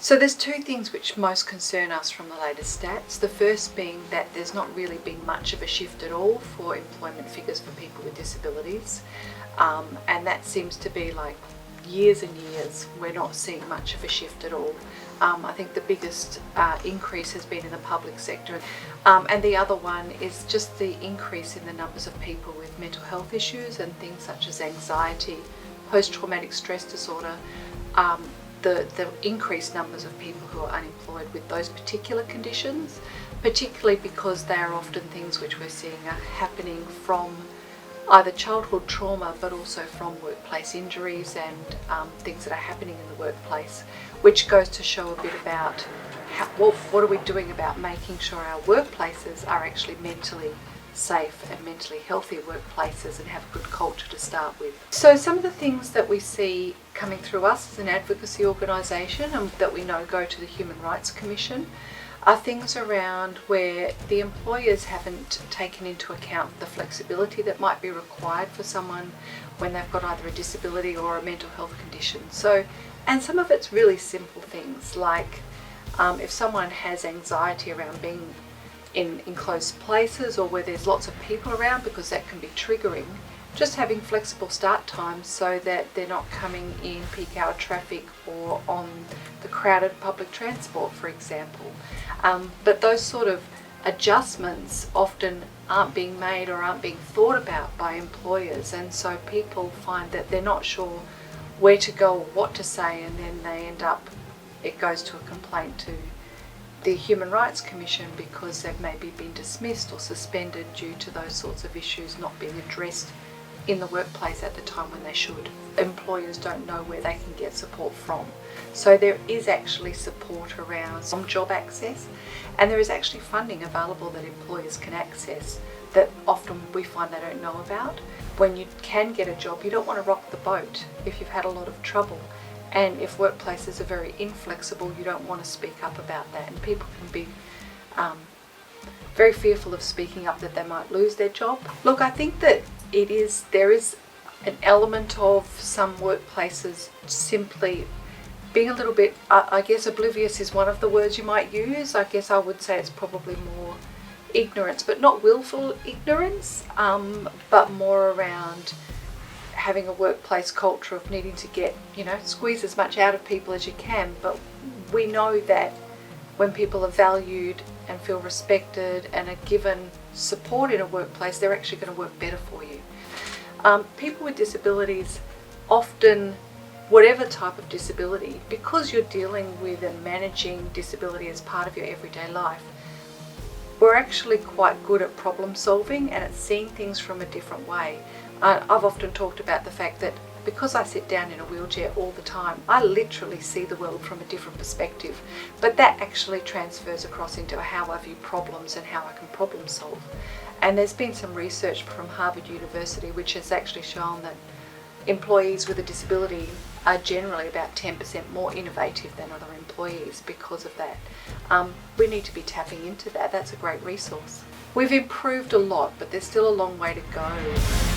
So there's two things which most concern us from the latest stats. The first being that there's not really been much of a shift at all for employment figures for people with disabilities. And that seems to be like years and years, we're not seeing much of a shift at all. I think the biggest increase has been in the public sector. And the other one is just the increase in the numbers of people with mental health issues and things such as anxiety, post-traumatic stress disorder, the increased numbers of people who are unemployed with those particular conditions, particularly because they are often things which we're seeing are happening from either childhood trauma but also from workplace injuries and things that are happening in the workplace, which goes to show a bit about what are we doing about making sure our workplaces are actually mentally safe and mentally healthy workplaces and have a good culture to start with. So some of the things that we see coming through us as an advocacy organisation and that we know go to the Human Rights Commission are things around where the employers haven't taken into account the flexibility that might be required for someone when they've got either a disability or a mental health condition. So, and some of it's really simple things like if someone has anxiety around being in enclosed places or where there's lots of people around, because that can be triggering, just having flexible start times so that they're not coming in peak hour traffic or on the crowded public transport, for example. But those sort of adjustments often aren't being made or aren't being thought about by employers, and so people find that they're not sure where to go or what to say, and then they end up, it goes to a complaint to the Human Rights Commission because they've maybe been dismissed or suspended due to those sorts of issues not being addressed in the workplace at the time when they should. Employers don't know where they can get support from. So there is actually support around some job access, and there is actually funding available that employers can access that often we find they don't know about. When you can get a job, you don't want to rock the boat if you've had a lot of trouble. And if workplaces are very inflexible, you don't want to speak up about that. And people can be very fearful of speaking up that they might lose their job. Look, I think that there is an element of some workplaces simply being a little bit, I guess oblivious is one of the words you might use. I guess I would say it's probably more ignorance, but not willful ignorance, but more around having a workplace culture of needing to get, squeeze as much out of people as you can. But we know that when people are valued and feel respected and are given support in a workplace, they're actually going to work better for you. People with disabilities often, whatever type of disability, because you're dealing with and managing disability as part of your everyday life, we're actually quite good at problem solving and at seeing things from a different way. I've often talked about the fact that because I sit down in a wheelchair all the time, I literally see the world from a different perspective. But that actually transfers across into how I view problems and how I can problem solve. And there's been some research from Harvard University which has actually shown that employees with a disability are generally about 10% more innovative than other employees because of that. We need to be tapping into that. That's a great resource. We've improved a lot, but there's still a long way to go.